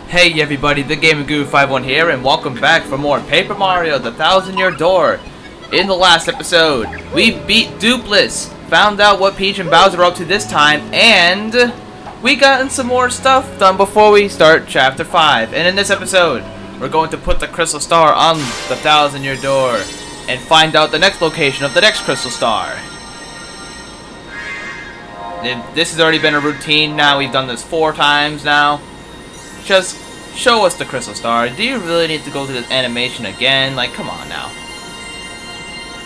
Hey everybody, the Gaming Guru 51 here, and welcome back for more Paper Mario: The Thousand-Year Door. In the last episode, we beat Dupless, found out what Peach and Bowser are up to this time, and we gotten some more stuff done before we start Chapter 5. And in this episode, we're going to put the Crystal Star on the Thousand-Year Door and find out the next location of the next Crystal Star. This has already been a routine now. We've done this 4 times now. Just show us the Crystal Star. Do you really need to go through this animation again? Like, come on now.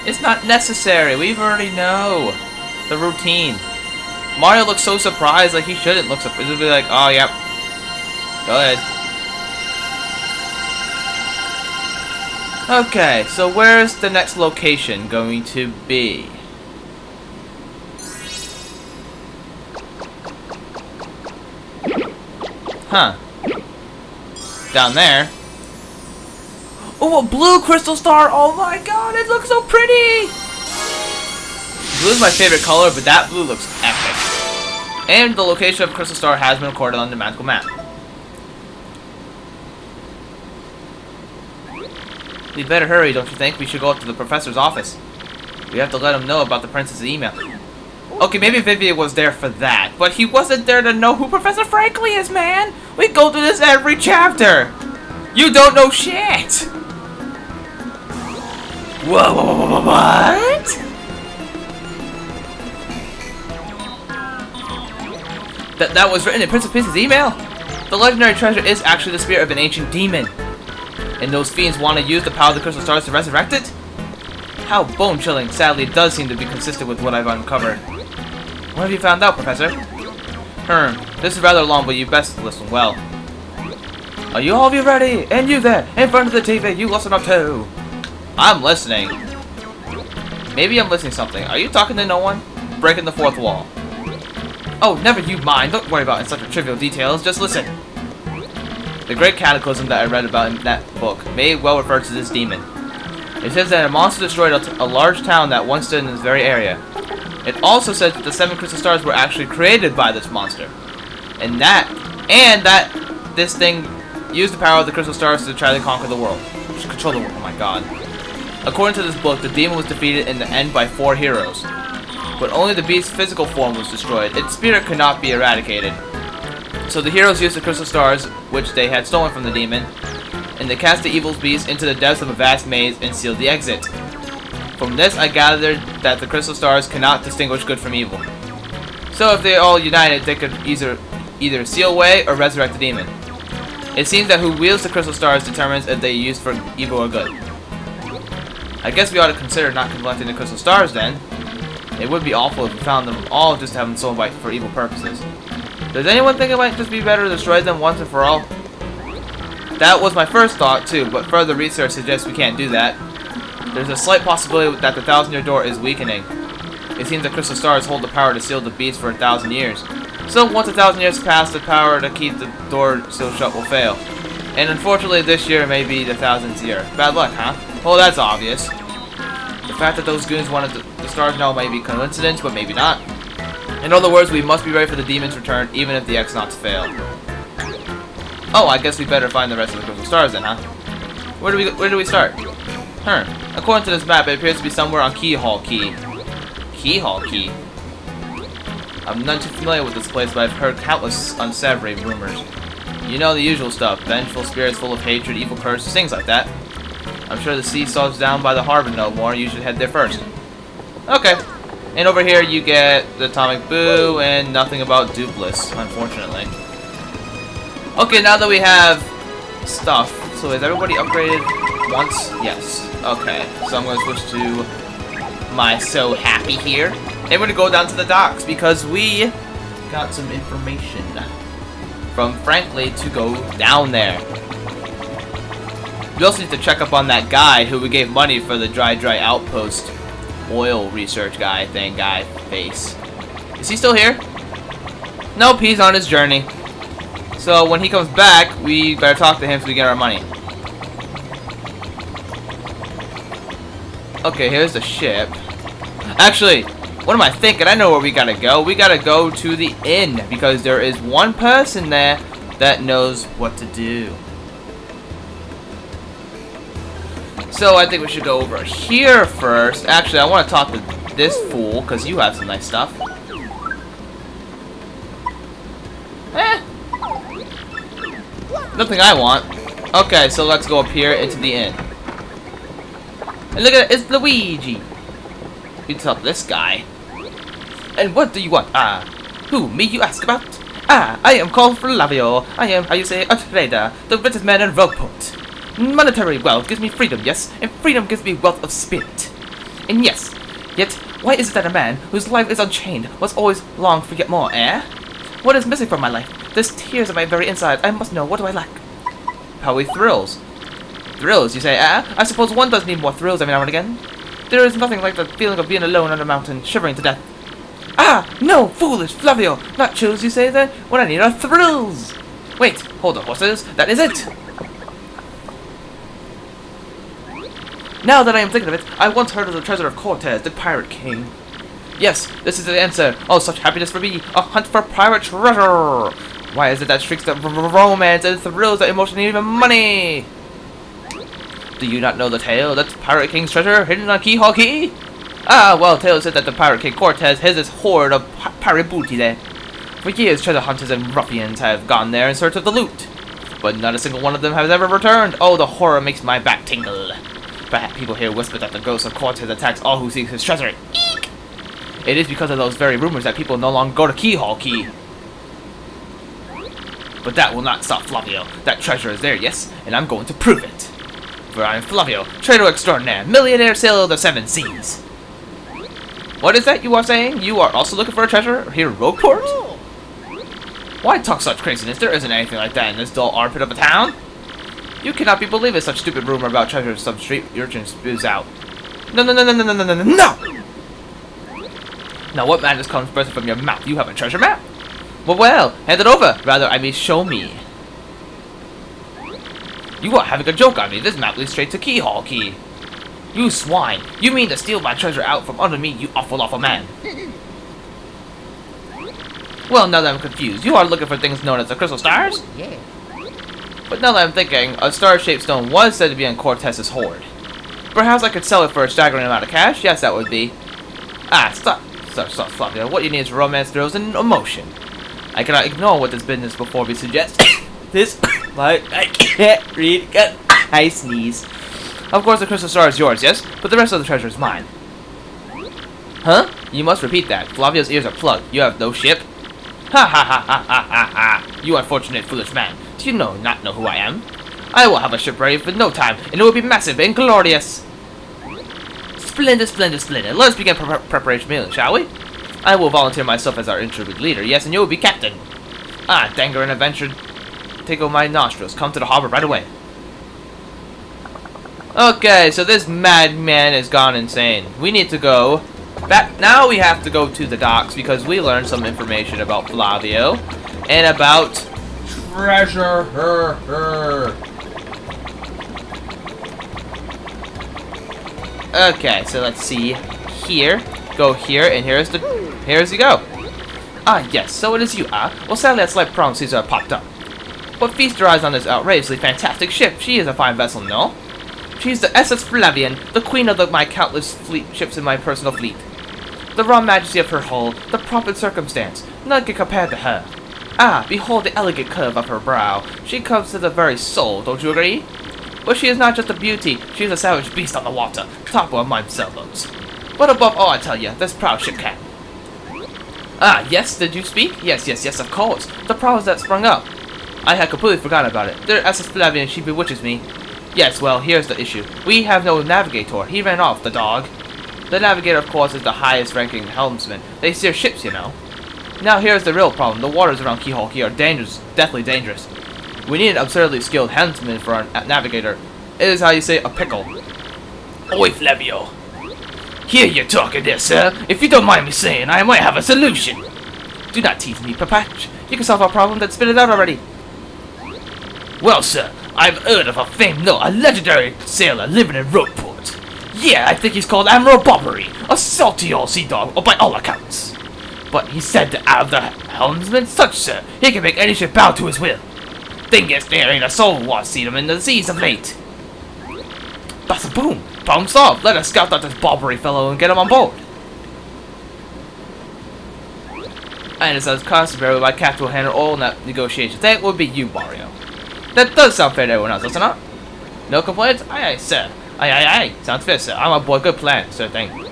It's not necessary. We already know the routine. Mario looks so surprised, like he shouldn't look surprised. He'll be like, oh, yep. Go ahead. Okay, so where's the next location going to be? Huh. Down there. Oh, a blue Crystal Star! Oh my god, it looks so pretty! Blue is my favorite color, but that blue looks epic. And the location of Crystal Star has been recorded on the magical map. We better hurry, don't you think? We should go up to the professor's office. We have to let him know about the princess's email. Okay, maybe Vivian was there for that, but he wasn't there to know who Professor Frankly is, man! We go through this every chapter! You don't know shit! Whoa, what? That was written in Princess Peach's email? The legendary treasure is actually the spirit of an ancient demon. And those fiends want to use the power of the Crystal Stars to resurrect it? How bone-chilling. Sadly, it does seem to be consistent with what I've uncovered. What have you found out, Professor? This is rather long, but you best listen well. Are you all of you ready? And you there, in front of the TV, you listen up too. I'm listening. Maybe I'm listening to something. Are you talking to no one? Breaking the fourth wall. Oh, never you mind. Don't worry about such trivial details. Just listen. The great cataclysm that I read about in that book may well refer to this demon. It says that a monster destroyed a large town that once stood in this very area. It also says that the 7 Crystal Stars were actually created by this monster. And that this thing used the power of the Crystal Stars to try to conquer the world. Control the world, oh my god. According to this book, the demon was defeated in the end by 4 heroes. But only the beast's physical form was destroyed. Its spirit could not be eradicated. So the heroes used the Crystal Stars, which they had stolen from the demon, and they cast the evil beast into the depths of a vast maze and sealed the exit. From this, I gathered that the Crystal Stars cannot distinguish good from evil. So if they all united, they could either seal away or resurrect the demon. It seems that who wields the Crystal Stars determines if they are used for evil or good. I guess we ought to consider not collecting the Crystal Stars then. It would be awful if we found them all just to have them sold for evil purposes. Does anyone think it might just be better to destroy them once and for all? That was my first thought too, but further research suggests we can't do that. There's a slight possibility that the Thousand-Year Door is weakening. It seems the Crystal Stars hold the power to seal the beast for 1,000 years. So once 1,000 years pass, the power to keep the door still shut will fail. And unfortunately, this year may be the 1,000th year. Bad luck, huh? Well, that's obvious. The fact that those goons wanted the stars now may be coincidence, but maybe not. In other words, we must be ready for the demon's return, even if the X-Nauts fail. Oh, I guess we better find the rest of the Crystal Stars then, huh? Where do we start? According to this map, it appears to be somewhere on Keyhole Key. Keyhole Key? I'm not too familiar with this place, but I've heard countless unsavory rumors. You know the usual stuff. Vengeful spirits full of hatred, evil curses, things like that. I'm sure the seesaws down by the harbor no more. You should head there first. Okay. And over here you get the Atomic Boo and nothing about Dupless, unfortunately. Okay, now that we have stuff, so is everybody upgraded once? Yes. Okay, so I'm going to switch to my So Happy here. And we're going to go down to the docks because we got some information from Frankly to go down there. We also need to check up on that guy who we gave money for the Dry Outpost oil research guy face. Is he still here? Nope, he's on his journey. So when he comes back, we better talk to him so we get our money. Okay, here's the ship. Actually, what am I thinking? I know where we gotta go. We gotta go to the inn because there is one person there that knows what to do. So I think we should go over here first. Actually, I want to talk to this fool, because you have some nice stuff. Nothing I want. Okay, so let's go up here into the inn. And look at it, it's Luigi. You tell this guy. And what do you want? Who, me you ask about? I am called Flavio. I am, how you say, a trader, the richest man in Rogueport. Monetary wealth gives me freedom, yes, and freedom gives me wealth of spirit. And yes, yet, why is it that a man whose life is unchained must always long for yet more, eh? What is missing from my life? There's tears in my very inside. I must know, what do I lack? Probably thrills. Thrills, you say, I suppose one does need more thrills every now and again. There is nothing like the feeling of being alone on a mountain, shivering to death. No, foolish Flavio! Not chills, you say then? What I need are thrills! Wait, hold on, horses, that is it! Now that I am thinking of it, I once heard of the treasure of Cortez, the pirate king. Yes, this is the answer. Oh, such happiness for me! A hunt for pirate treasure! Why is it that shrieks the romance and thrills the emotion and even money? Do you not know the tale? That's Pirate King's treasure hidden on Key Hall Key? Well, tale said that the Pirate King Cortez has his hoard of pirate booty there. For years, treasure hunters and ruffians have gone there in search of the loot. But not a single one of them has ever returned. Oh, the horror makes my back tingle. Perhaps people here whisper that the ghost of Cortez attacks all who seek his treasure. Eek! It is because of those very rumors that people no longer go to Key Hall Key. But that will not stop Flavio. That treasure is there, yes, and I'm going to prove it. For I am Flavio, trader extraordinaire, millionaire sailor of the seven seas. What is that you are saying? You are also looking for a treasure here in Rogueport? Why talk such craziness? There isn't anything like that in this dull armpit of a town. You cannot be believing such stupid rumor about treasure some street urchin spews out. No! Now what madness comes bursting from your mouth? You have a treasure map? Well, hand it over. Rather, I mean, show me. You are having a joke on me. This map leads straight to Key Hall Key. You swine. You mean to steal my treasure out from under me, you awful man. Well, now that I'm confused, you are looking for things known as the crystal stars? Yeah. But now that I'm thinking, a star-shaped stone was said to be on Cortez's hoard. Perhaps I could sell it for a staggering amount of cash? Yes, that would be. Stop, Flavio. What you need is romance, thrills, and emotion. I cannot ignore what this business before me suggests. This, like, I can't read because I sneeze. Of course, the crystal star is yours, yes? But the rest of the treasure is mine. Huh? You must repeat that. Flavio's ears are plugged. You have no ship? Ha ha ha ha ha ha ha! You unfortunate, foolish man. Do you not know who I am? I will have a ship ready for no time, and it will be massive and glorious. Splendid, splendid, splendid. Let us begin preparation meeting, shall we? I will volunteer myself as our interlude leader, yes, and you will be captain. Danger and adventure tickle my nostrils. Come to the harbor right away. Okay, so this madman has gone insane. We need to go back. Now we have to go to the docks because we learned some information about Flavio and about treasure. Okay, so let's see here. Go here, and here's you go. Yes, so it is you, Well, sadly, that slight problem seems to have popped up. But feast your eyes on this outrageously fantastic ship. She is a fine vessel, no? She's the SS Flavian, the queen of my countless ships in my personal fleet. The raw majesty of her hull, the pomp and circumstance, none can compare to her. Behold the elegant curve of her brow. She comes to the very soul, don't you agree? But she is not just a beauty, she is a savage beast on the water, topper of my sailboats. But above all, I tell you, this proud ship can. Yes, did you speak? Yes, of course. The problems that sprung up. I had completely forgotten about it. Their SS Flavian, she bewitches me. Yes, well, here's the issue. We have no navigator. He ran off, the dog. The navigator, of course, is the highest-ranking helmsman. They steer ships, you know. Now, here's the real problem. The waters around Key Hall Key are dangerous, deathly dangerous. We need an absurdly skilled helmsman for our navigator. It is how you say a pickle. Oi, Flavio. Here you're talking there, sir. If you don't mind me saying, I might have a solution. Do not tease me, Papach. You can solve our problem, then spit it out already. Well, sir, I've heard of a a legendary sailor living in Rogueport. Yeah, I think he's called Admiral Bobbery, a salty old sea dog, by all accounts. But he's said to have the helmsman such, sir, he can make any ship bow to his will. thing is, there ain't a soul wants seen him in the seas of late. That's a boom. Problem solved. Let us scout out this Bobbery fellow and get him on board. And as customary, my captain will handle all negotiations. That would be you, Mario. That does sound fair to everyone else, does it not? No complaints? Aye, aye, sir. Aye, aye, aye. Sounds fair, sir. I'm on board. Good plan, sir. Thank you.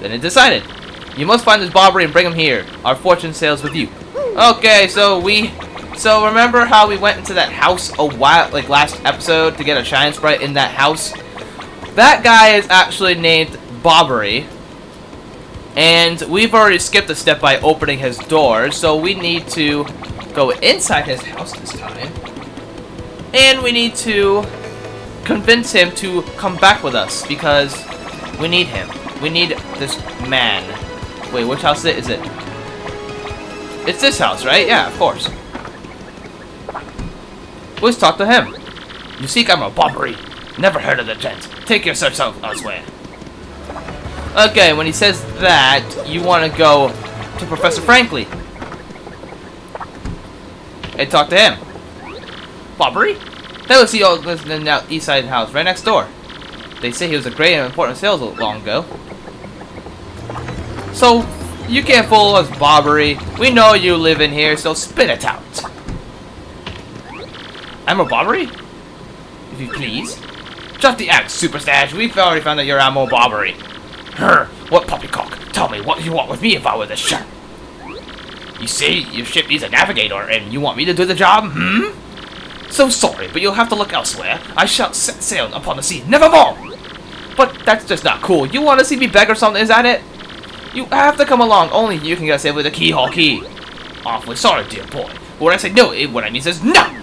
Then it decided. You must find this Bobbery and bring him here. Our fortune sails with you. Okay, so remember how we went into that house a while, like last episode, to get a Shine Sprite in that house? That guy is actually named Bobbery. And we've already skipped a step by opening his door, so we need to go inside his house this time. And we need to convince him to come back with us, because we need him. We need this man. Wait, which house is it? It's this house, right? Yeah, of course. Let's talk to him. You seek I'm a Bobbery. Never heard of the gent. Take your search out elsewhere. Okay, when he says that, you want to go to Professor Frankly and talk to him. Bobbery? That was the old now East Side house, right next door. They say he was a great and important salesman long ago. So, you can't fool us, Bobbery. We know you live in here, so spit it out. I'm a Bobbery? If you please. Drop the act, Super Stash. We've already found that you're Ammo Bobbery. Her, what poppycock? Tell me what you want with me if I were the ship. You see, your ship needs a navigator, and you want me to do the job, hmm? So sorry, but you'll have to look elsewhere. I shall set sail upon the sea, nevermore! But that's just not cool. You want to see me beg or something, is that it? You have to come along, only you can get saved with a keyhole key. Awfully sorry, dear boy. But when I say no, what I mean is no!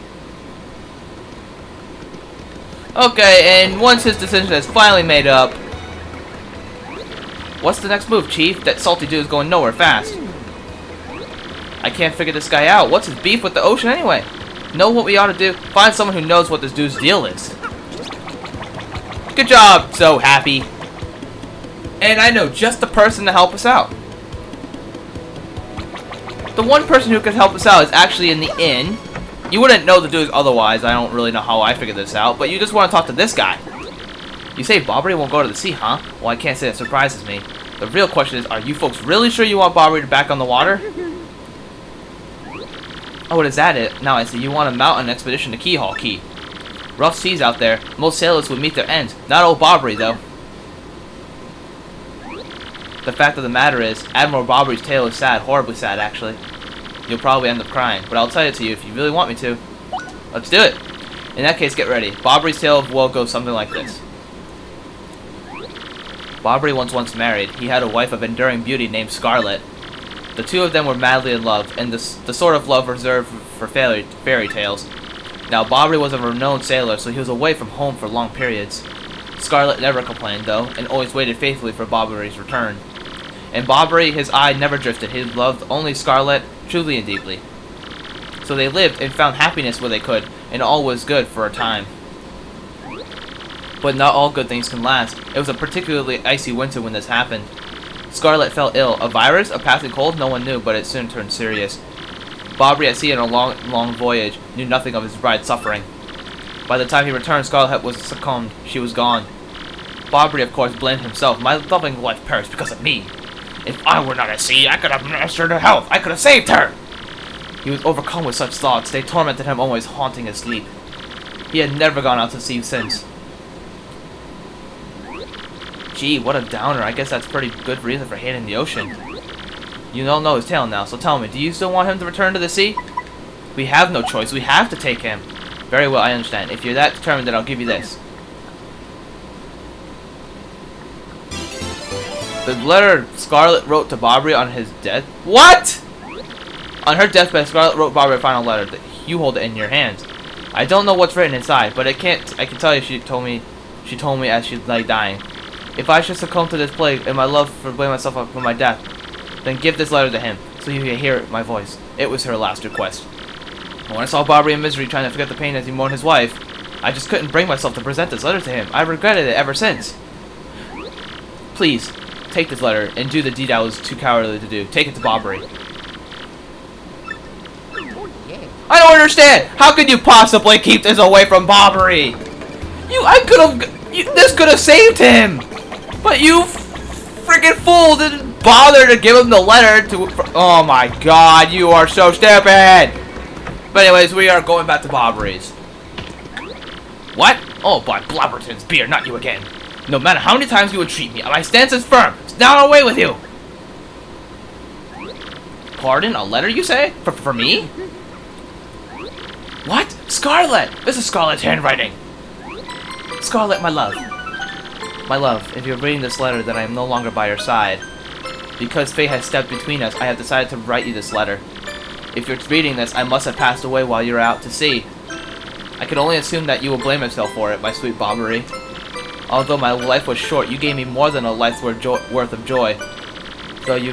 Okay, and once his decision is finally made up, what's the next move, Chief? That salty dude is going nowhere fast. I can't figure this guy out. What's his beef with the ocean anyway? Know what we ought to do? Find someone who knows what this dude's deal is. Good job, So Happy. And I know just the person to help us out. The one person who could help us out is actually in the inn. You wouldn't know the dudes otherwise. I don't really know how I figured this out, but you just want to talk to this guy. You say Bobbery won't go to the sea, huh? Well, I can't say that surprises me. The real question is, are you folks really sure you want Bobbery back on the water? Oh, is that it? Now I see you want to mount an expedition to Keyhole Key. Rough seas out there. Most sailors would meet their end. Not old Bobbery, though. The fact of the matter is, Admiral Bobbery's tale is sad. Horribly sad, actually. You'll probably end up crying, but I'll tell it to you if you really want me to. Let's do it. In that case, get ready. Bobbery's tale of woe goes something like this. Bobbery was once married. He had a wife of enduring beauty named Scarlet. The two of them were madly in love, and the sort of love reserved for fairy tales. Now, Bobbery was a renowned sailor, so he was away from home for long periods. Scarlet never complained, though, and always waited faithfully for Bobbery's return. And Bobbery, his eye never drifted. He loved only Scarlet, truly and deeply. So they lived and found happiness where they could, and all was good for a time. But not all good things can last. It was a particularly icy winter when this happened. Scarlet fell ill. A virus? A passing cold? No one knew, but it soon turned serious. Bobbery, at sea on a long voyage, knew nothing of his bride's suffering. By the time he returned, Scarlet was succumbed. She was gone. Bobbery, of course, blamed himself. My loving wife perished because of me. If I were not at sea, I could have nursed her to health. I could have saved her. He was overcome with such thoughts. They tormented him, always haunting his sleep. He had never gone out to sea since. Gee, what a downer. I guess that's pretty good reason for hating the ocean. You don't know his tale now, so tell me, do you still want him to return to the sea? We have no choice. We have to take him. Very well, I understand. If you're that determined, then I'll give you this. The letter Scarlet wrote to Bobbery on his death. What? On her deathbed, Scarlet wrote Bobbery a final letter. That you hold it in your hands. I don't know what's written inside, but I can tell you she told me as she lay dying. If I should succumb to this plague and my love for blame myself up for my death, then give this letter to him, so you can hear my voice. It was her last request. When I saw Bobbery in misery trying to forget the pain as he mourned his wife, I just couldn't bring myself to present this letter to him. I regretted it ever since. Please, take this letter and do the deed I was too cowardly to do. Take it to Bobbery. I don't understand. How could you possibly keep this away from Bobbery? This could have saved him. But you freaking fool didn't bother to give him the letter to. Oh my God, you are so stupid. But anyways, we are going back to Bobbery's. What? Oh, by Blobberton's beer, not you again. No matter how many times you would treat me, my stance is firm. Down away with you. Pardon? A letter, you say? For me? What? Scarlet! This is Scarlet's handwriting. Scarlet, my love. My love, if you're reading this letter, then I am no longer by your side. Because fate has stepped between us, I have decided to write you this letter. If you're reading this, I must have passed away while you were out to sea. I can only assume that you will blame yourself for it, my sweet Bobbery. Although my life was short, you gave me more than a life's worth of joy. Though you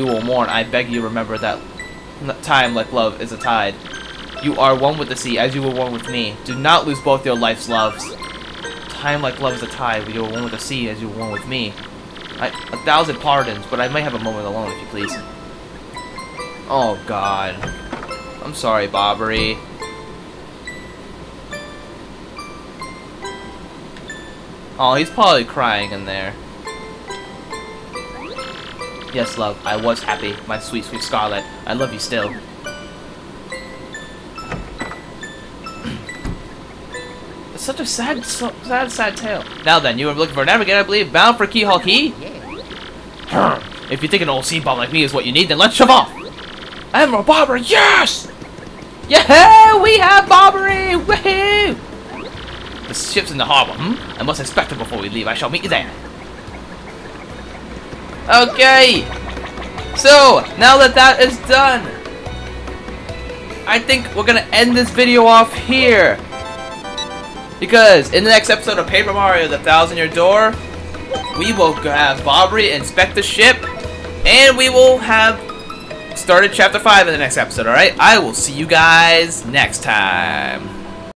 will mourn, I beg you remember that time, like love, is a tide. You are one with the sea, as you were one with me. Do not lose both your life's loves. Time like love is a tide, you are one with the sea, as you were one with me. 1,000 pardons, but I may have a moment alone, if you please. Oh, God. I'm sorry, Bobbery. Oh, he's probably crying in there. Yes, love, I was happy, my sweet, sweet Scarlet. I love you still. It's such a sad tale. Now then, you are looking for a navigator, I believe, bound for Keyhole Key? Yeah. If you think an old sea bomb like me is what you need, then let's shove off! Admiral Bobbery, yes! Yeah, we have Bobbery! Woohoo! The ship's in the harbor, I must inspect it before we leave. I shall meet you there. Okay! So, now that that is done, I think we're gonna end this video off here. Because in the next episode of Paper Mario The 1,000-Year Door, we will have Bobbery inspect the ship, and we will have started Chapter 5 in the next episode, alright? I will see you guys next time.